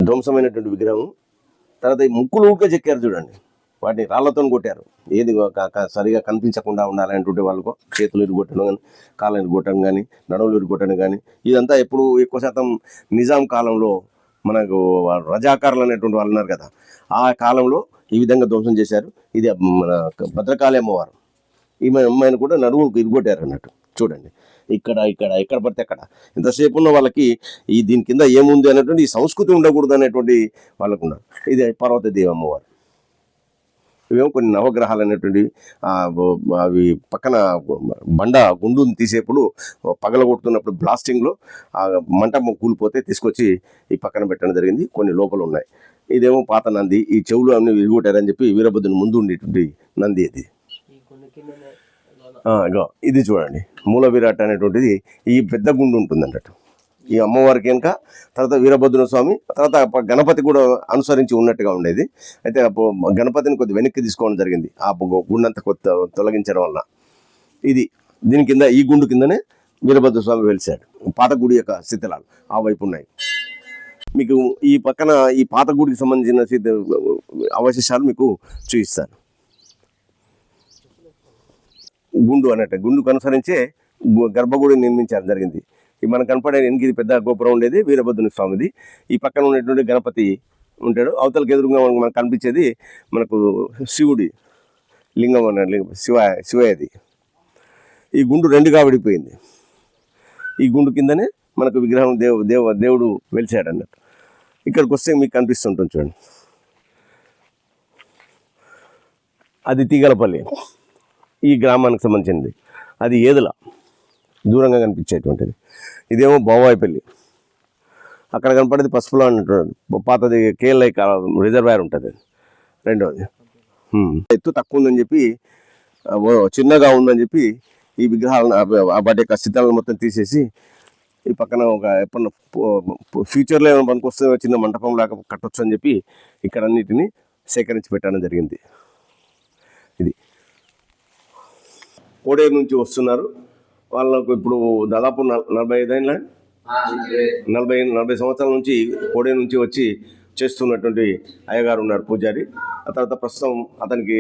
ధ్వంసమైనటువంటి విగ్రహం. తర్వాత ఈ ముక్కులు ఊరికే చెక్కారు చూడండి, వాటిని రాళ్లతో కొట్టారు. ఏది సరిగా కనిపించకుండా ఉండాలనేటువంటి వాళ్ళకు చేతులు ఇరుగొట్టడం కానీ, కాళ్ళని ఇరుగొట్టడం కానీ, నడుములు ఇరుగొట్టడం కానీ, ఇదంతా ఎప్పుడు ఎక్కువ శాతం నిజాం కాలంలో మనకు రజాకారులు అనేటువంటి వాళ్ళు ఉన్నారు కదా, ఆ కాలంలో ఈ విధంగా ధ్వంసం చేశారు. ఇది మన భద్రకాళి అమ్మవారు. ఈమె అమ్మాయిని కూడా నడుముకు ఇరుగొట్టారు అన్నట్టు. చూడండి, ఇక్కడ ఇక్కడ ఎక్కడ పడితే అక్కడ ఇంతసేపు ఉన్న వాళ్ళకి దీని కింద ఏముంది అనేటువంటి ఈ సంస్కృతి ఉండకూడదు అనేటువంటి వాళ్ళకు ఉన్నారు. ఇది పార్వతీదేవి అమ్మవారు. ఇవేమో కొన్ని నవగ్రహాలు అనేటువంటి అవి పక్కన బండ గుండుని తీసేప్పుడు పగలగొడుతున్నప్పుడు బ్లాస్టింగ్లో ఆ మంటపం కూలిపోతే తీసుకొచ్చి ఈ పక్కన పెట్టడం జరిగింది. కొన్ని లోపల ఉన్నాయి. ఇదేమో పాత నంది. ఈ చెవులు అన్ని విరిగొట్టారని చెప్పి వీరభద్రుని ముందు ఉండేటువంటి నంది ఇది. ఇది చూడండి, మూల విరాట్ అనేటువంటిది ఈ పెద్ద గుండు ఉంటుంది అన్నట్టు ఈ అమ్మవారికి కనుక. తర్వాత వీరభద్ర స్వామి, తర్వాత గణపతి కూడా అనుసరించి ఉన్నట్టుగా ఉండేది. అయితే గణపతిని కొద్ది వెనక్కి తీసుకోవడం జరిగింది ఆ గుండంతా కొత్త తొలగించడం వల్ల. దీని కింద ఈ గుండు కిందనే వీరభద్ర స్వామి వెలిశాడు. పాత గుడి యొక్క శిథిలాలు ఆ వైపు ఉన్నాయి. మీకు ఈ పక్కన ఈ పాత గుడికి సంబంధించిన అవశేషాలు మీకు చూపిస్తాను. గుండు అన్నట్టు గుండుకు అనుసరించే గర్భగుడి నిర్మించడం జరిగింది. మనకు కనపడే ఎనిమిది పెద్ద గోపురం ఉండేది వీరభద్రుని స్వామిది. ఈ పక్కన ఉన్నటువంటి గణపతి ఉంటాడు. అవతలకి ఎదురుగా మనకు కనిపించేది మనకు శివుడి లింగం అన్న శివయ్యది. ఈ గుండు రెండుగా విడిపోయింది. ఈ గుండు కిందనే మనకు విగ్రహం దేవుడు వెలిచాడు అన్నట్టు. ఇక్కడికి వస్తే మీకు కనిపిస్తుంటుంది చూడండి, అది తీగలపల్లి, ఈ గ్రామానికి సంబంధించింది. అది ఏదుల దూరంగా కనిపించేటువంటిది. ఇదేమో బొవ్వాయిపల్లి, అక్కడ కనపడేది పసుపులో అన్నట్టు పాతది కేఎల్ఐ రిజర్వాయర్ ఉంటుంది. రెండవది ఎత్తు తక్కువ ఉందని చెప్పి, చిన్నగా ఉందని చెప్పి ఈ విగ్రహాలను వాటి యొక్క స్థితాలను మొత్తం తీసేసి ఈ పక్కన ఒక ఎప్పుడన్నా ఫ్యూచర్లో ఏమైనా పనికొస్తే చిన్న మంటపం లాగా కట్టొచ్చు అని చెప్పి ఇక్కడ అన్నిటిని సేకరించి పెట్టడం జరిగింది. ఇది కోడేరు నుంచి వస్తున్నారు. వాళ్ళకు ఇప్పుడు దాదాపు 45 ఏళ్ళ 40 సంవత్సరాల నుంచి కోడేరు నుంచి వచ్చి చేస్తున్నటువంటి అయ్యగారు ఉన్నారు, పూజారి. ఆ తర్వాత ప్రస్తుతం అతనికి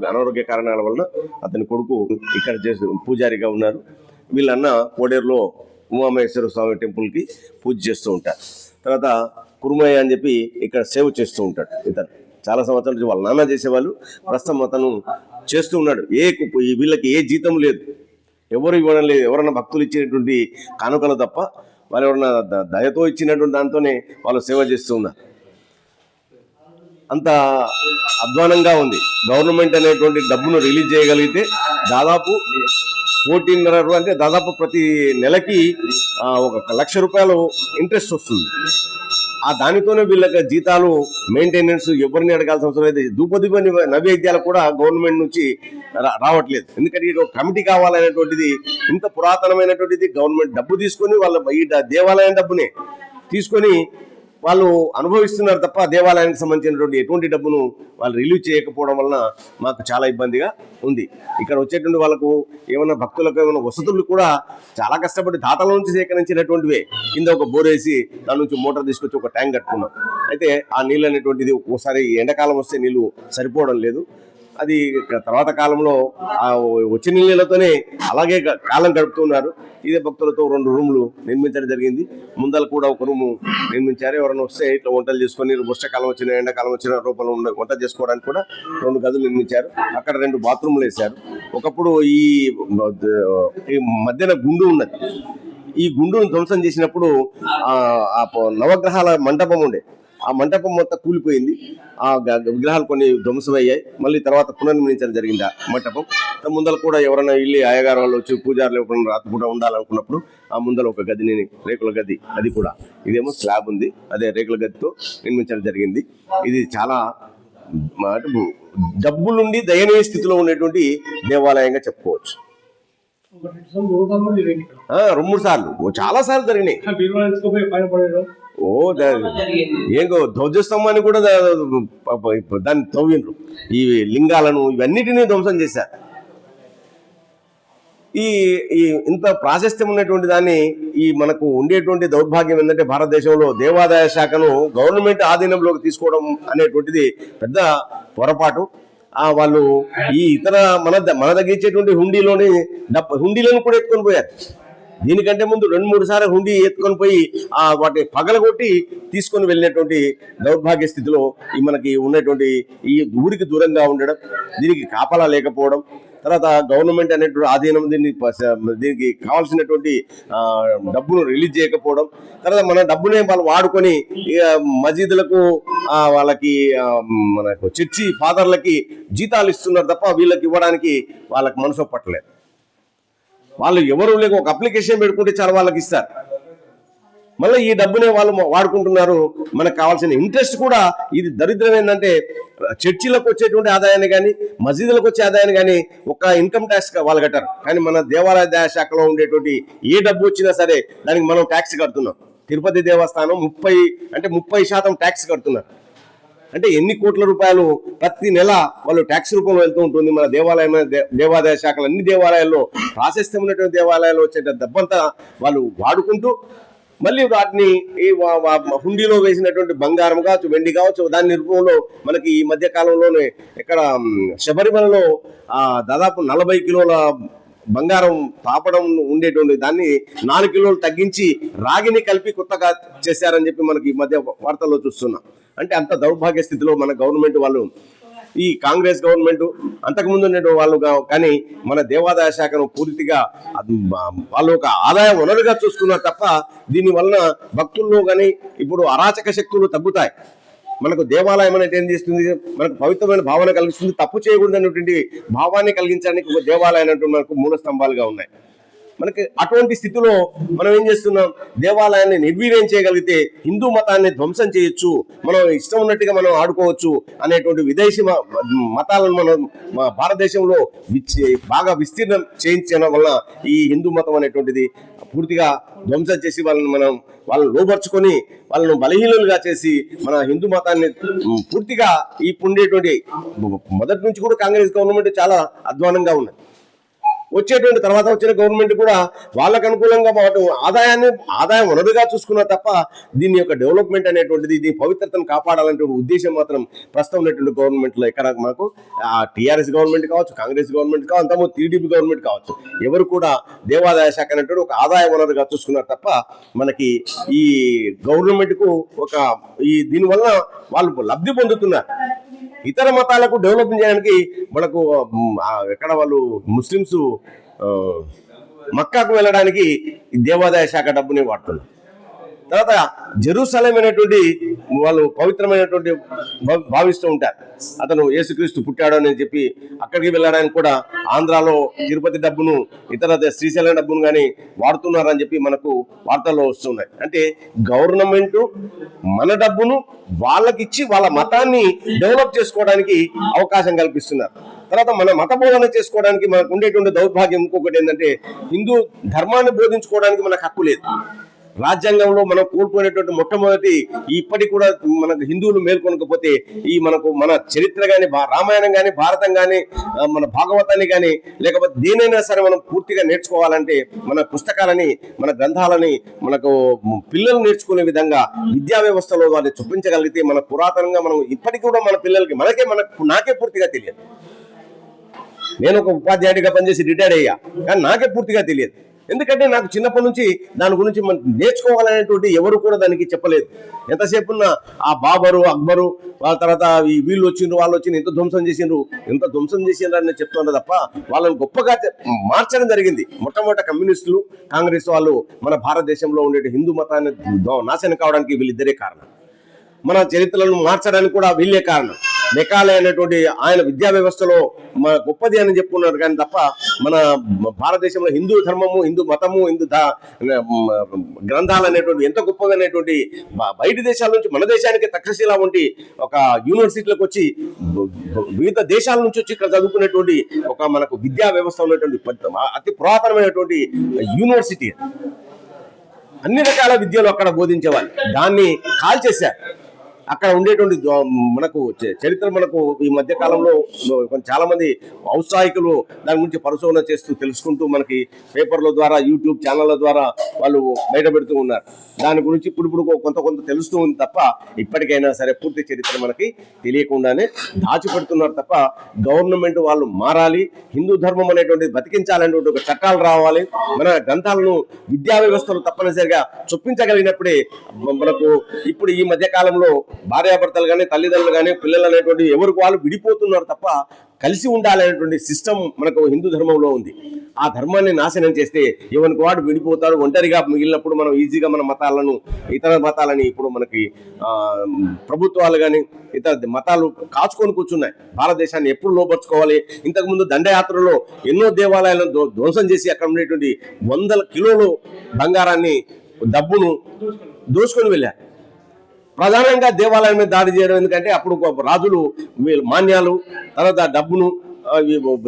అనారోగ్య కారణాల వలన అతని కొడుకు ఇక్కడ పూజారిగా ఉన్నారు. వీళ్ళన్న కోడేరులో ఉమామహేశ్వర స్వామి టెంపుల్కి పూజ చేస్తూ ఉంటారు. తర్వాత కురుమయ్య అని చెప్పి ఇక్కడ సేవ చేస్తూ ఉంటాడు. ఇతను చాలా సంవత్సరాల నుంచి వాళ్ళ నాన్న చేసేవాళ్ళు, ప్రస్తుతం అతను చేస్తూ ఉన్నాడు. వీళ్ళకి ఏ జీతం లేదు, ఎవరు ఇవ్వడం లేదు. ఎవరన్నా భక్తులు ఇచ్చినటువంటి కానుకలు తప్ప వాళ్ళు ఎవరన్నా దయతో ఇచ్చినటువంటి దాంతోనే వాళ్ళు సేవ చేస్తూ ఉన్నారు. అంత అధ్వానంగా ఉంది. గవర్నమెంట్ అనేటువంటి డబ్బును రిలీజ్ చేయగలిగితే దాదాపు 1,500 అంటే దాదాపు ప్రతి నెలకి 1,00,000 రూపాయలు ఇంట్రెస్ట్ వస్తుంది. ఆ దానితోనే వీళ్ళకి జీతాలు, మెయింటెనెన్స్ ఎవరిని అడగాల్సిన అవసరం లేదు. దూపదీప నైవేద్యాలు కూడా గవర్నమెంట్ నుంచి రావట్లేదు. ఎందుకంటే ఒక కమిటీ కావాలనేటువంటిది, ఇంత పురాతనమైనటువంటిది గవర్నమెంట్ డబ్బు తీసుకొని వాళ్ళ ఈ దేవాలయం డబ్బునే తీసుకొని వాళ్ళు అనుభవిస్తున్నారు తప్ప దేవాలయానికి సంబంధించినటువంటి ఎటువంటి డబ్బును వాళ్ళు రిలీజ్ చేయకపోవడం వలన మాకు చాలా ఇబ్బందిగా ఉంది. ఇక్కడ వచ్చేటువంటి వాళ్ళకు ఏమైనా భక్తులకు ఏమైనా వసతులు కూడా చాలా కష్టపడి దాతల నుంచి సేకరించినటువంటివే. కింద ఒక బోర్ వేసి దాని నుంచి మోటార్ తీసుకొచ్చి ఒక ట్యాంక్ కట్టుకున్నాం. అయితే ఆ నీళ్ళు అనేటువంటిది ఒక్కోసారి ఎండాకాలం వస్తే నీళ్ళు సరిపోవడం లేదు. అది తర్వాత కాలంలో ఆ వచ్చే నీళ్ళతోనే అలాగే కాలం గడుపుతున్నారు. ఇదే భక్తులతో 2 రూములు నిర్మించడం జరిగింది. ముందర కూడా ఒక రూము నిర్మించారు. ఎవరైనా వస్తే ఇట్లా వంటలు చేసుకొని, వర్షాకాలం వచ్చిన ఎండాకాలం వచ్చిన రూపంలో వంట చేసుకోవడానికి కూడా 2 గదులు నిర్మించారు. అక్కడ 2 బాత్రూమ్లు వేశారు. ఒకప్పుడు ఈ మధ్యన గుండు ఉన్నది. ఈ గుండును ధ్వంసం చేసినప్పుడు నవగ్రహాల మంటపం ఉండే, ఆ మంటపం మొత్తం కూలిపోయింది. ఆ విగ్రహాలు కొన్ని ధ్వంసమయ్యాయి. మళ్ళీ తర్వాత పునర్నిర్మించడం జరిగింది ఆ మంటపం. ముందర కూడా ఎవరైనా ఇల్లు అయ్యగారు వాళ్ళు వచ్చి పూజారులు ఎప్పుడైనా రాత్రిపూట ఉండాలనుకున్నప్పుడు ఆ ముందర ఒక గదిని, రేకుల గది, అది కూడా ఇదేమో స్లాబ్ ఉంది, అదే రేకుల గదితో నిర్మించడం జరిగింది. ఇది చాలా డబ్బులుండి దయనీయ స్థితిలో ఉండేటువంటి దేవాలయంగా చెప్పుకోవచ్చు. 2-3 సార్లు, చాలా సార్లు జరిగినాయి. ఏంగో ధ్వజస్తంభాన్ని కూడా దాన్ని తవ్విండ్రు. ఈ లింగాలను ఇవన్నిటినీ ధ్వంసం చేశారు. ఈ ఈ ఇంత ప్రాశస్త్యం ఉన్నటువంటి దాన్ని ఈ మనకు ఉండేటువంటి దౌర్భాగ్యం ఏంటంటే భారతదేశంలో దేవాదాయ శాఖను గవర్నమెంట్ ఆధీనంలోకి తీసుకోవడం అనేటువంటిది పెద్ద పొరపాటు. వాళ్ళు ఈ ఇతర మన తగ్గించేటువంటి హుండీలను కూడా ఎత్తుకొని పోయారు. దీనికంటే ముందు 2-3 సార్లు హుండీ ఎత్తుకొని పోయి వాటిని పగలగొట్టి తీసుకొని వెళ్ళినటువంటి దౌర్భాగ్య స్థితిలో మనకి ఉన్నటువంటి ఈ ఊరికి దూరంగా ఉండడం, దీనికి కాపలా లేకపోవడం, తర్వాత గవర్నమెంట్ అనేటువంటి ఆధీనం దీనికి కావాల్సినటువంటి డబ్బును రిలీజ్ చేయకపోవడం, తర్వాత మన డబ్బునే వాళ్ళు వాడుకొని మసీదులకు వాళ్ళకి మనకు చర్చి ఫాదర్లకి జీతాలు ఇస్తున్నారు తప్ప వీళ్ళకి ఇవ్వడానికి వాళ్ళకి మనసు పట్టలేదు. వాళ్ళు ఎవరు లేక ఒక అప్లికేషన్ పెట్టుకుంటే చాలా వాళ్ళకి ఇస్తారు. మళ్ళీ ఈ డబ్బునే వాళ్ళు వాడుకుంటున్నారు. మనకు కావాల్సిన ఇంట్రెస్ట్ కూడా ఇది దరిద్రం ఏంటంటే చర్చిలకు వచ్చేటువంటి ఆదాయాన్ని కానీ మసీదులకు వచ్చే ఆదాయాన్ని కానీ ఒక ఇన్కమ్ ట్యాక్స్ వాళ్ళు కట్టారు. కానీ మన దేవాలయ శాఖలో ఉండేటువంటి ఏ డబ్బు వచ్చినా సరే దానికి మనం ట్యాక్స్ కడుతున్నాం. తిరుపతి దేవస్థానం 30% ట్యాక్స్ కడుతున్నారు. అంటే ఎన్ని కోట్ల రూపాయలు ప్రతి నెల వాళ్ళు ట్యాక్స్ రూపంలో వెళ్తూ ఉంటుంది. మన దేవాదాయ శాఖలు అన్ని దేవాలయాల్లో ప్రాశస్త్యం ఉన్నటువంటి దేవాలయాల్లో వచ్చే డబ్బంతా వాళ్ళు వాడుకుంటూ మళ్ళీ వాటిని ఈ హుండీలో వేసినటువంటి బంగారం కావచ్చు, వెండి కావచ్చు, దాని రూపంలో మనకి ఈ మధ్య కాలంలోనే ఇక్కడ శబరిమలలో దాదాపు 40 కిలోల బంగారం తాపడం ఉండేటువంటి దాన్ని 4 కిలోలు తగ్గించి రాగిని కలిపి కొత్తగా చేశారని చెప్పి మనకి ఈ మధ్య వార్తల్లో చూస్తున్నాం. అంటే అంత దౌర్భాగ్య స్థితిలో మన గవర్నమెంట్ వాళ్ళు, ఈ కాంగ్రెస్ గవర్నమెంట్ అంతకుముందు ఉండే వాళ్ళు కానీ మన దేవాదాయ శాఖను పూర్తిగా వాళ్ళు ఒక ఆదాయ వనరుగా చూసుకున్నారు తప్ప దీని వలన భక్తుల్లో కానీ ఇప్పుడు అరాచక శక్తులు తగ్గుతాయి. మనకు దేవాలయం అనేది ఏం చేస్తుంది, మనకు పవిత్రమైన భావన కలిగిస్తుంది. తప్పు చేయకూడదనేటువంటి భావాన్ని కలిగించడానికి ఒక దేవాలయం అనేటువంటి మనకు మూల స్తంభాలుగా ఉన్నాయి. మనకి అటువంటి స్థితిలో మనం ఏం చేస్తున్నాం, దేవాలయాన్ని నిర్వీర్యం చేయగలిగితే హిందూ మతాన్ని ధ్వంసం చేయొచ్చు, మనం ఇష్టం ఉన్నట్టుగా మనం ఆడుకోవచ్చు అనేటువంటి విదేశీ మతాలను మనం భారతదేశంలో బాగా విస్తీర్ణం చేయించడం వల్ల ఈ హిందూ మతం అనేటువంటిది పూర్తిగా ధ్వంసం చేసి వాళ్ళని లోబర్చుకొని వాళ్ళను బలహీనులుగా చేసి మన హిందూ మతాన్ని పూర్తిగా ఈ ఉండేటువంటి మొదటి నుంచి కూడా కాంగ్రెస్ గవర్నమెంట్ చాలా అధ్వానంగా ఉన్నది. వచ్చేటువంటి తర్వాత వచ్చిన గవర్నమెంట్ కూడా వాళ్ళకు అనుకూలంగా ఆదాయం వనరుగా చూసుకున్నా తప్ప దీని యొక్క డెవలప్మెంట్ అనేటువంటిది, దీని పవిత్రతను కాపాడాలనే ఉద్దేశం మాత్రం ప్రస్తుతం ఉన్నటువంటి గవర్నమెంట్లో ఎక్కడ మనకు టీఆర్ఎస్ గవర్నమెంట్ కావచ్చు, కాంగ్రెస్ గవర్నమెంట్ కావచ్చు, అంతకు టీడీపీ గవర్నమెంట్ కావచ్చు, ఎవరు కూడా దేవాదాయ శాఖ అనేటువంటి ఒక ఆదాయ వనరుగా చూసుకున్నారు తప్ప మనకి ఈ గవర్నమెంట్కు దీనివల్ల వాళ్ళు లబ్ధి పొందుతున్నారు. ఇతర మతాలకు డెవలప్ చేయడానికి మనకు ఎక్కడ వాళ్ళు ముస్లిమ్స్ మక్కాకు వెళ్ళడానికి దేవాదాయ శాఖ డబ్బుని వాడుతున్నారు. తర్వాత జెరూసలేం అనేటువంటి వాళ్ళు పవిత్రమైనటువంటి భావిస్తూ ఉంటారు. అతను యేసుక్రీస్తు పుట్టాడు అని చెప్పి అక్కడికి వెళ్ళడానికి కూడా ఆంధ్రాలో తిరుపతి డబ్బును, ఇతర శ్రీశైలం డబ్బును కానీ వాడుతున్నారని చెప్పి మనకు వార్తల్లో వస్తున్నాయి. అంటే గవర్నమెంట్ మన డబ్బును వాళ్ళకిచ్చి వాళ్ళ మతాన్ని డెవలప్ చేసుకోవడానికి అవకాశం కల్పిస్తున్నారు. తర్వాత మన మత బోధన చేసుకోవడానికి మనకు ఉండేటువంటి దౌర్భాగ్యం ఇంకొకటి ఏంటంటే హిందూ ధర్మాన్ని బోధించుకోవడానికి మనకు హక్కు లేదు. రాజ్యాంగంలో మనం కోల్పోయినటువంటి మొట్టమొదటి ఇప్పటికి కూడా మనకు హిందువులు మేల్కొనకపోతే మన చరిత్ర కానీ, రామాయణం కానీ, భారతం కానీ, మన భాగవతాన్ని కానీ, లేకపోతే దేనైనా సరే మనం పూర్తిగా నేర్చుకోవాలంటే మన పుస్తకాలని, మన గ్రంథాలని మనకు పిల్లలు నేర్చుకునే విధంగా విద్యా వ్యవస్థలో వారిని చూపించగలిగితే మన పురాతనంగా మనం ఇప్పటికి కూడా మన పిల్లలకి నాకే పూర్తిగా తెలియదు. నేను ఒక ఉపాధ్యాయుడిగా పనిచేసి రిటైర్ అయ్యా, కానీ నాకే పూర్తిగా తెలియదు. ఎందుకంటే నాకు చిన్నప్పటి నుంచి దాని గురించి మనం నేర్చుకోవాలనేటువంటి ఎవరు కూడా దానికి చెప్పలేదు. ఎంతసేపు ఉన్న ఆ బాబరు, అక్బరు, వాళ్ళ తర్వాత వీళ్ళు వచ్చిండ్రు, వాళ్ళు వచ్చిండ్రు, ఎంత ధ్వంసం చేసిండ్రు అని చెప్తున్నారు తప్ప వాళ్ళని గొప్పగా మార్చడం జరిగింది. మొట్టమొదటి కమ్యూనిస్టులు, కాంగ్రెస్ వాళ్ళు మన భారతదేశంలో ఉండే హిందూ మతాన్ని నాశనం కావడానికి వీళ్ళిద్దరే కారణం. మన చరిత్రలను మార్చడానికి కూడా వీళ్ళే కారణం. మెకాలే అనేటువంటి ఆయన విద్యా వ్యవస్థలో గొప్పది అని చెప్పుకున్నారు కానీ తప్ప మన భారతదేశంలో హిందూ ధర్మము, హిందూ మతము, హిందూ గ్రంథాలు అనేటువంటి ఎంత గొప్పగా అనేటువంటి బయట దేశాల నుంచి మన దేశానికి తక్షశిల వంటి ఒక యూనివర్సిటీలకు వచ్చి వివిధ దేశాల నుంచి వచ్చి ఇక్కడ చదువుకునేటువంటి ఒక మనకు విద్యా వ్యవస్థ ఉన్నటువంటి అతి పురాతనమైనటువంటి యూనివర్సిటీ. అన్ని రకాల విద్యలు అక్కడ బోధించేవాళ్ళు. దాన్ని కాల్చేశారు. అక్కడ ఉండేటువంటి మనకు చరిత్ర మనకు ఈ మధ్య కాలంలో చాలా మంది ఔత్సాహికులు దాని గురించి పరిశోధన చేస్తూ తెలుసుకుంటూ మనకి పేపర్ల ద్వారా యూట్యూబ్ ఛానళ్ళ ద్వారా వాళ్ళు బయట పెడుతూ ఉన్నారు. దాని గురించి ఇప్పుడు కొంత తెలుస్తూ ఉంది తప్ప ఇప్పటికైనా సరే పూర్తి చరిత్ర మనకి తెలియకుండానే దాచిపెడుతున్నారు తప్ప గవర్నమెంట్ వాళ్ళు మారాలి, హిందూ ధర్మం అనేటువంటి బతికించాలనేటువంటి ఒక చట్టాలు రావాలి. మన గ్రంథాలను విద్యా వ్యవస్థలు తప్పనిసరిగా చొప్పించగలిగినప్పుడే మనకు ఇప్పుడు ఈ మధ్య కాలంలో భార్యాభర్తలు కానీ తల్లిదండ్రులు కానీ పిల్లలు అనేటువంటి ఎవరికి వాళ్ళు విడిపోతున్నారు తప్ప కలిసి ఉండాలనేటువంటి సిస్టమ్ మనకు హిందూ ధర్మంలో ఉంది. ఆ ధర్మాన్ని నాశనం చేస్తే ఎవరికి వాడు విడిపోతాడు, ఒంటరిగా మిగిలినప్పుడు మనం ఈజీగా మన మతాలను ఇతర మతాలని ఇప్పుడు మనకి ప్రభుత్వాలు కానీ ఇతర మతాలు కాచుకొని కూర్చున్నాయి. భారతదేశాన్ని ఎప్పుడు లోపరుచుకోవాలి. ఇంతకుముందు దండయాత్రలో ఎన్నో దేవాలయాలను ధ్వంసం చేసి అక్కడ ఉండేటువంటి 100 కిలోలు బంగారాన్ని డబ్బును దోచుకొని వెళ్ళారు. ప్రధానంగా దేవాలయం మీద దాడి చేయడం ఎందుకంటే అప్పుడు రాజులు మాన్యాలు తర్వాత డబ్బును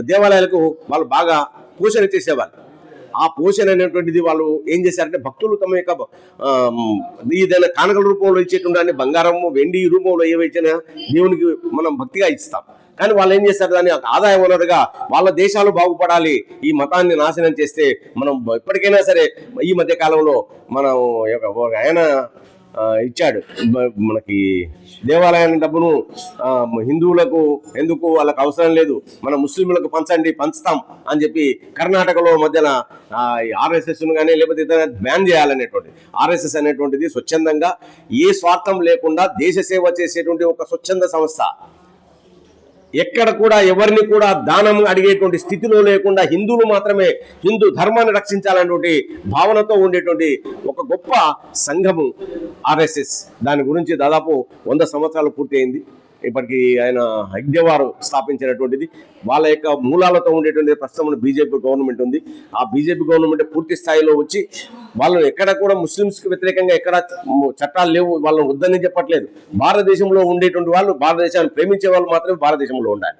దేవాలయాలకు వాళ్ళు బాగా పోషణ చేసేవాళ్ళు. ఆ పోషణ అనేటువంటిది వాళ్ళు ఏం చేశారంటే భక్తులు తమ యొక్క ఏదైనా కానుకల రూపంలో ఇచ్చేటువంటి బంగారం వెండి రూపంలో ఏవైనా దేవునికి మనం భక్తిగా ఇస్తాం. కానీ వాళ్ళు ఏం చేస్తారు, దాన్ని ఆదాయ వనరుగా వాళ్ళ దేశాలు బాగుపడాలి, ఈ మతాన్ని నాశనం చేస్తే మనం ఎప్పటికైనా సరే ఈ మధ్య కాలంలో మనం ఆయన ఇచ్చాడు మనకి దేవాలయాన్ని డబ్బును హిందువులకు ఎందుకు వాళ్ళకి అవసరం లేదు, మన ముస్లింలకు పంచుతాం అని చెప్పి కర్ణాటకలో మధ్యన ఆర్ఎస్ఎస్ను కానీ లేకపోతే ఇతర బ్యాన్ చేయాలనేటువంటి ఆర్ఎస్ఎస్ అనేటువంటిది స్వచ్ఛందంగా ఏ స్వార్థం లేకుండా దేశ సేవ చేసేటువంటి ఒక స్వచ్ఛంద సంస్థ. ఎక్కడ కూడా ఎవరిని కూడా దానం అడిగేటువంటి స్థితిలో లేకుండా హిందువులు మాత్రమే హిందూ ధర్మాన్ని రక్షించాలనేటువంటి భావనతో ఉండేటువంటి ఒక గొప్ప సంఘము ఆర్ఎస్ఎస్. దాని గురించి దాదాపు 100 సంవత్సరాలు పూర్తి అయింది. ఇప్పటికీ ఆయన హెగ్డేవారు స్థాపించినటువంటిది. వాళ్ళ యొక్క మూలాలతో ఉండేటువంటి ప్రస్తుతం బీజేపీ గవర్నమెంట్ ఉంది. ఆ బీజేపీ గవర్నమెంట్ పూర్తి స్థాయిలో వచ్చి వాళ్ళు ఎక్కడ కూడా ముస్లింస్కి వ్యతిరేకంగా ఎక్కడ చట్టాలు లేవు, వాళ్ళని వద్దని చెప్పట్లేదు. భారతదేశంలో ఉండేటువంటి వాళ్ళు, భారతదేశాన్ని ప్రేమించే వాళ్ళు మాత్రమే భారతదేశంలో ఉండాలి.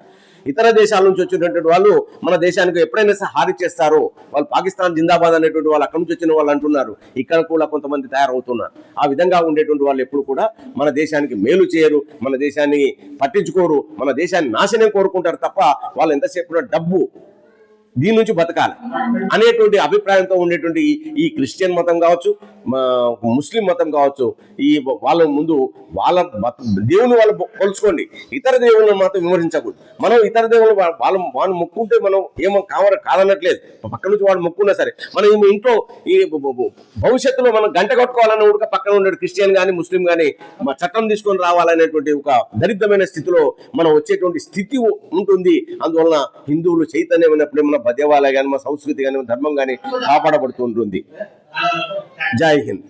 ఇతర దేశాల నుంచి వచ్చినటువంటి వాళ్ళు మన దేశానికి ఎప్పుడైనా హాని చేస్తారో వాళ్ళు పాకిస్తాన్ జిందాబాద్ అనేటువంటి వాళ్ళు అక్కడి నుంచి వచ్చిన వాళ్ళు అంటున్నారు. ఇక్కడ కూడా కొంతమంది తయారవుతున్నారు. ఆ విధంగా ఉండేటువంటి వాళ్ళు ఎప్పుడు కూడా మన దేశానికి మేలు చేయరు, మన దేశాన్ని పట్టించుకోరు, మన దేశాన్ని నాశనం కోరుకుంటారు తప్ప వాళ్ళు ఎంతసేపు డబ్బు దీని నుంచి బతకాలి అనేటువంటి అభిప్రాయంతో ఉండేటువంటి ఈ క్రిస్టియన్ మతం కావచ్చు, ముస్లిం మతం కావచ్చు, ఈ వాళ్ళ ముందు వాళ్ళ దేవుని వాళ్ళు కొలుచుకోండి, ఇతర దేవుళ్ళని మాత్రం విమర్శించకూడదు. మనం ఇతర దేవుళ్ళు వాళ్ళు మొక్కుంటే మనం ఏమో కాదనట్లేదు, పక్క నుంచి వాడు మొక్కున్నా సరే మనం ఇంట్లో ఈ భవిష్యత్తులో మనం గంట కట్టుకోవాలన్న కూడా పక్కన ఉండే క్రిస్టియన్ కానీ ముస్లిం కానీ చట్టం తీసుకొని రావాలనేటువంటి ఒక దరిద్రమైన స్థితిలో మనం వచ్చేటువంటి స్థితి ఉంటుంది. అందువలన హిందువులు చైతన్యమైనప్పుడే మన దేవాలయం కానీ మన సంస్కృతి కానీ ధర్మం కానీ కాపాడబడుతూ ఉంటుంది. జై హింద్.